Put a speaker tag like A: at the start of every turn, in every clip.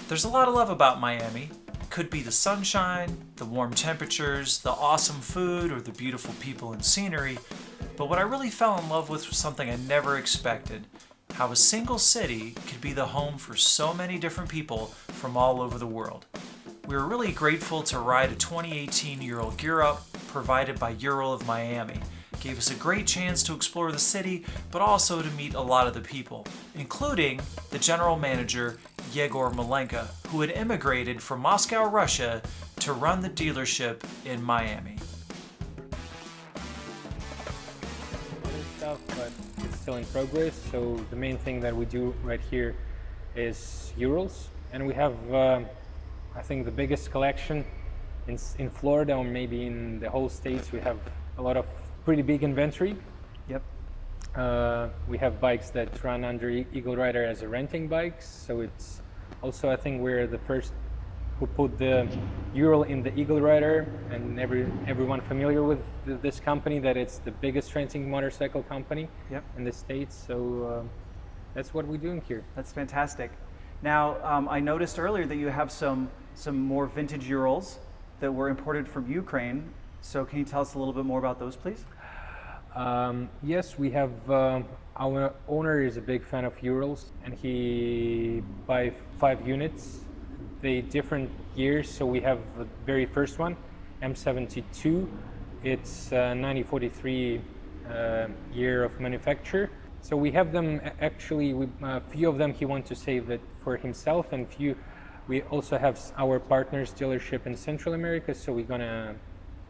A: There's a lot of love about Miami. Could be the sunshine, the warm temperatures, the awesome food, or the beautiful people and scenery. But what I really fell in love with was something I never expected. How a single city could be the home for so many different people from all over the world. We were really grateful to ride a 2018 Ural Gear Up provided by Ural of Miami. It gave us a great chance to explore the city, but also to meet a lot of the people, including the general manager, Egor Malinka, who had immigrated from Moscow, Russia, to run the dealership in Miami.
B: Stuff, but it's still in progress. So the main thing that we do right here is Urals, and we have, I think, the biggest collection in Florida, or maybe in the whole states. We have a lot of pretty big inventory.
A: Yep.
B: We have bikes that run under Eagle Rider as a renting bikes, so it's also, I think, we're the first who put the Ural in the Eagle Rider, and everyone familiar with this company, that it's the biggest renting motorcycle company in the States. So that's what we're doing here.
C: That's fantastic. Now, I noticed earlier that you have some more vintage Urals that were imported from Ukraine. So can you tell us a little bit more about those, please?
B: Yes, we have, our owner is a big fan of Urals, and he buy 5 units. They different years, so we have the very first one, M72. It's 1943 year of manufacture. So we have them, actually, a few of them he wants to save it for himself, and we also have our partners dealership in Central America, so we're gonna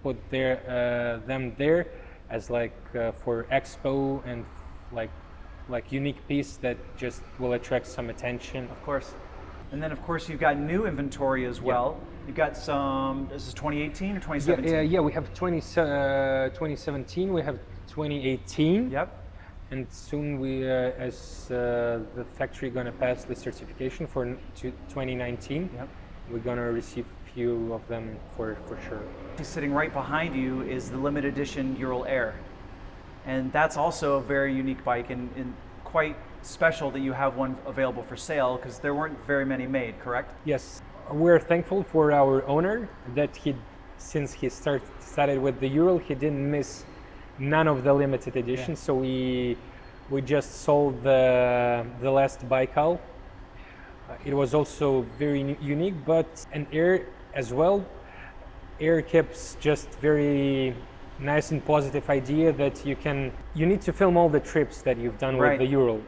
B: put them there as for expo, and like unique piece that just will attract some attention.
C: Of course. And then, of course, you've got new inventory as well. You've got some, this is 2018 or 2017?
B: Yeah, we have 2017, we have 2018.
C: Yep.
B: And soon we, as the factory gonna pass the certification for 2019, we're gonna receive few of them for sure.
C: Sitting right behind you is the limited edition Ural Air. And that's also a very unique bike, and quite special that you have one available for sale, because there weren't very many made, correct?
B: Yes, we're thankful for our owner that since he started with the Ural, he didn't miss none of the limited editions. So we just sold the last Baikal. It was also very unique, but an Air as well. Air keeps just very nice and positive idea that you need to film all the trips that you've done with the Ural.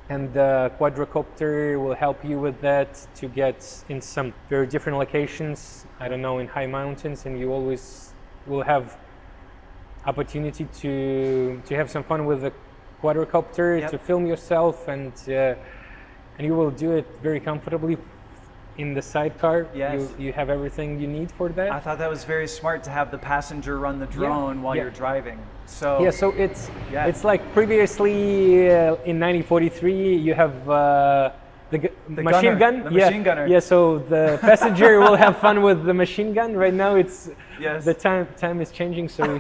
B: And the quadricopter will help you with that, to get in some very different locations, I don't know, in high mountains, and you always will have opportunity to have some fun with the quadricopter, to film yourself, and you will do it very comfortably in the sidecar.
C: Yes.
B: You have everything you need for that.
C: I thought that was very smart to have the passenger run the drone while you're driving. So
B: so it's like previously in 1943 you have the machine gun.
C: The machine gunner.
B: Yeah, so the passenger will have fun with the machine gun. Right now it's the time is changing, so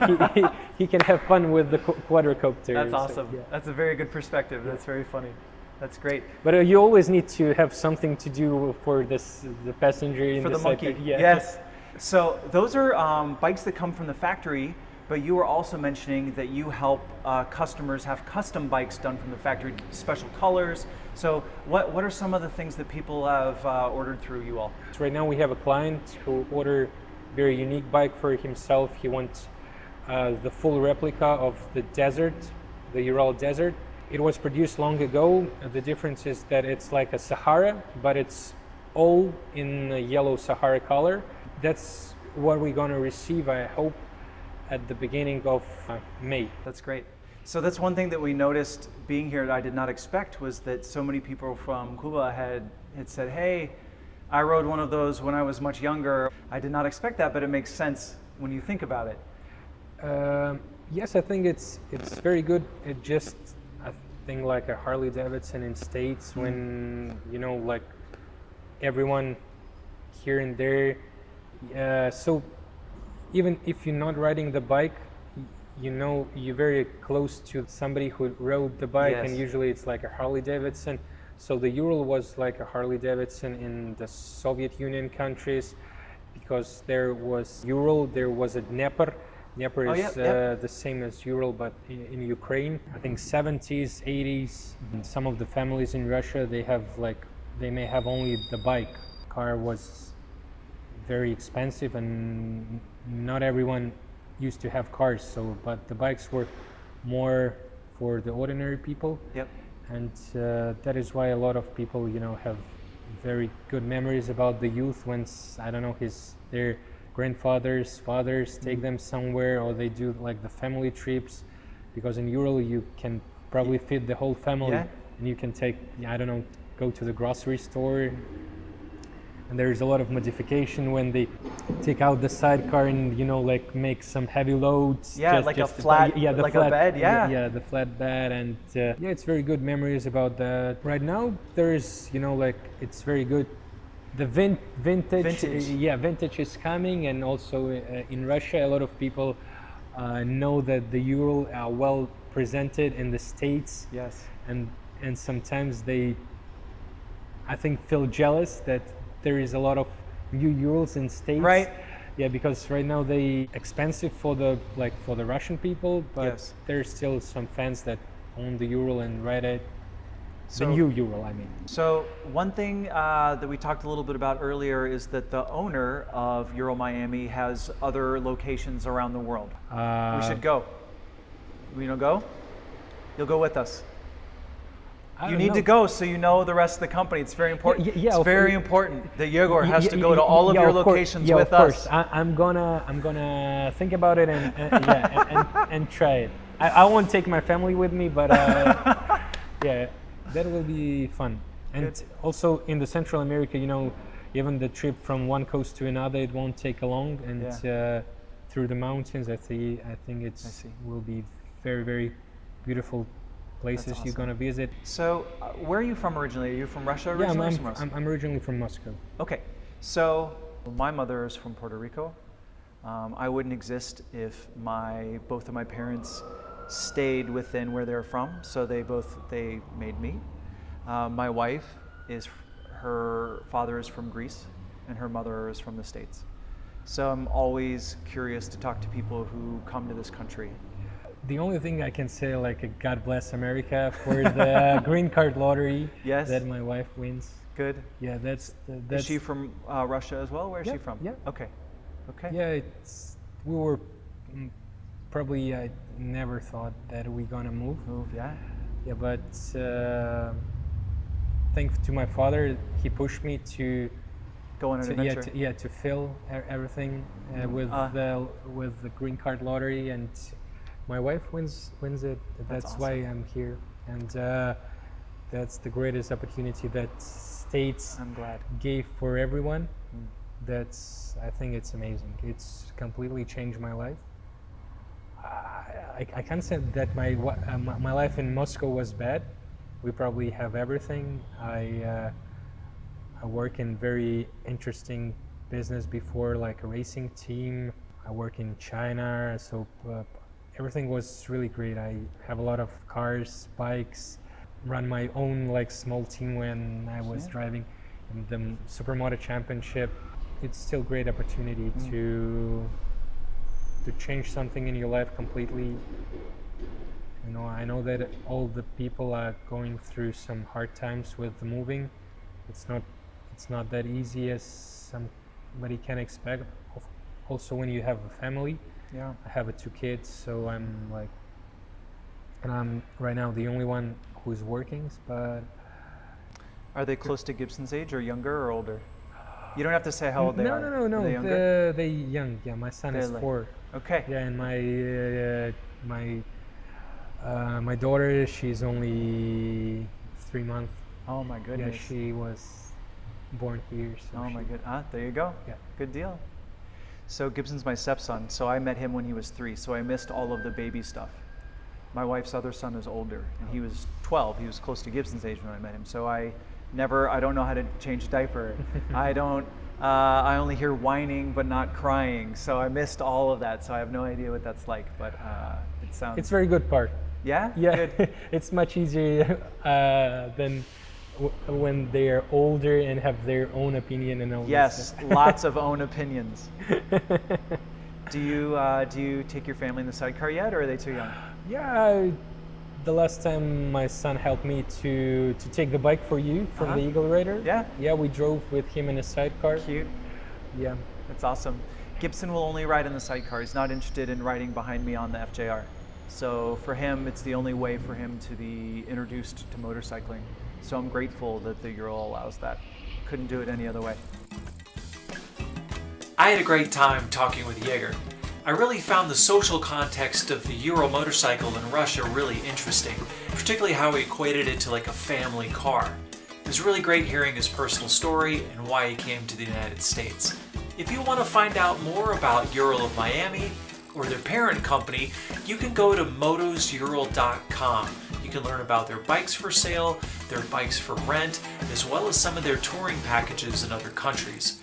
B: he can have fun with the quadricopter.
C: That's awesome. So, that's a very good perspective. That's very funny. That's great.
B: But you always need to have something to do for the passenger in
C: for the monkey.
B: Sidecar. Yeah.
C: Yes. So those are bikes that come from the factory, but you were also mentioning that you help customers have custom bikes done from the factory, special colors. So what are some of the things that people have ordered through you all?
B: So right now we have a client who ordered a very unique bike for himself. He wants the full replica of the desert, the Ural desert. It was produced long ago. The difference is that it's like a Sahara, but it's all in a yellow Sahara color. That's what we're gonna receive, I hope, at the beginning of May.
C: That's great. So that's one thing that we noticed being here that I did not expect, was that so many people from Cuba had said, hey, I rode one of those when I was much younger. I did not expect that, but it makes sense when you think about it.
B: Yes, I think it's very good. It just, I think, like a Harley Davidson in States, when, you know, like everyone here and there. So even if you're not riding the bike, you're very close to somebody who rode the bike,
C: Yes.
B: and usually it's like a Harley Davidson. So the Ural was like a Harley Davidson in the Soviet Union countries, because there was Ural, there was a Dnieper. Dnieper
C: Oh,
B: is
C: yep.
B: the same as Ural, but in Ukraine. I think 70s, 80s, and some of the families in Russia, they may have only the bike. Car was very expensive, and not everyone used to have cars. So, but the bikes were more for the ordinary people.
C: Yep.
B: And that is why a lot of people, have very good memories about the youth when I don't know their grandfathers, fathers take them somewhere, or they do like the family trips, because in Ural you can probably fit the whole family,
C: Yeah.
B: and you can take, I don't know, go to the grocery store. And there's a lot of modification when they take out the sidecar and like make some heavy loads.
C: Yeah, like a flat,
B: the
C: like
B: flat,
C: a bed, yeah.
B: Yeah, the flat bed, and it's very good memories about that. Right now there's it's very good. The vintage, vintage is coming, and also in Russia a lot of people know that the Ural are well presented in the States.
C: Yes.
B: And sometimes they, I think, feel jealous that there is a lot of new Urals in States.
C: Right.
B: Yeah, because right now they expensive for the Russian people, but
C: Yes.
B: there's still some fans that own the Ural and ride it.
C: So-
B: the new Ural, I mean.
C: So one thing that we talked a little bit about earlier is that the owner of Ural Miami has other locations around the world. We should go. We don't go? You'll go with us.
B: I
C: You
B: don't
C: need
B: know.
C: to go so you know the rest of the company. It's very important.
B: Yeah,
C: it's very important that Egor has to go to
B: Yeah,
C: all of your
B: course.
C: locations
B: Yeah,
C: with
B: of course.
C: us.
B: I'm gonna think about it and try it. I won't take my family with me, but yeah, that will be fun. And
C: Good.
B: also in the Central America, even the trip from one coast to another, it won't take long. And through the mountains, I think
C: see.
B: will be very, very beautiful places
C: That's
B: you're
C: awesome.
B: gonna visit.
C: So where are you from originally? Are you from Russia
B: Yeah,
C: originally? or somewhere else?
B: I'm originally from Moscow.
C: Okay, so my mother is from Puerto Rico. I wouldn't exist if both of my parents stayed within where they're from. So they made me. My wife her father is from Greece, and her mother is from the States. So I'm always curious to talk to people who come to this country.
B: The only thing I can say, God bless America for the green card lottery
C: Yes.
B: that my wife wins.
C: Good.
B: Yeah, that's
C: Is she from Russia as well? Where is she from?
B: Yeah.
C: Okay. Okay.
B: Yeah, we were probably I never thought that we're gonna move.
C: Move. Yeah.
B: Yeah, but thanks to my father, he pushed me to
C: Go on an adventure.
B: to fill everything with the green card lottery, and my wife wins it. That's
C: awesome.
B: why I'm here, and that's the greatest opportunity that states
C: I'm glad.
B: gave for everyone. I think it's amazing. It's completely changed my life. I can't say that my life in Moscow was bad. We probably have everything. I work in very interesting business before, like a racing team. I work in China, so everything was really great. I have a lot of cars, bikes, run my own small team when I was driving in the Supermoto Championship. It's still great opportunity to change something in your life completely. I know that all the people are going through some hard times with the moving. It's not that easy as somebody can expect. Also, when you have a family.
C: Yeah.
B: I have 2 kids, so I'm right now the only one who's working, but
C: Are they close to Gibson's age, or younger, or older? You don't have to say how old they are.
B: No.
C: Are they younger?
B: They young. Yeah, my son is
C: They're
B: 4.
C: Okay.
B: Yeah, and my daughter, she's only 3 months.
C: Oh my
B: Yeah,
C: goodness.
B: she was born here. So
C: Oh my good. There you go.
B: Yeah.
C: Good deal. So Gibson's my stepson. So I met him when he was 3. So I missed all of the baby stuff. My wife's other son is older, and he was 12. He was close to Gibson's age when I met him. So I don't know how to change a diaper. I don't I only hear whining but not crying, so I missed all of that. So I have no idea what that's like, but it sounds.
B: It's very good part.
C: Yeah.
B: Yeah,
C: Good.
B: it's much easier than when they're older and have their own opinion and all this
C: Yes,
B: stuff.
C: lots of own opinions. Do you take your family in the sidecar yet, or are they too young?
B: Yeah, the last time my son helped me to take the bike for you from the Eagle Rider.
C: Yeah.
B: Yeah, we drove with him in a sidecar.
C: Cute.
B: Yeah.
C: That's awesome. Gibson will only ride in the sidecar. He's not interested in riding behind me on the FJR. So for him, it's the only way for him to be introduced to motorcycling. So I'm grateful that the Ural allows that. Couldn't do it any other way.
A: I had a great time talking with Egor. I really found the social context of the Ural motorcycle in Russia really interesting, particularly how he equated it to like a family car. It was really great hearing his personal story and why he came to the United States. If you want to find out more about Ural of Miami or their parent company, you can go to motosural.com. You can learn about their bikes for sale, their bikes for rent, as well as some of their touring packages in other countries.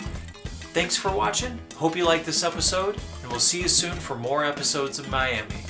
A: Thanks for watching. Hope you liked this episode, and we'll see you soon for more episodes of Miami.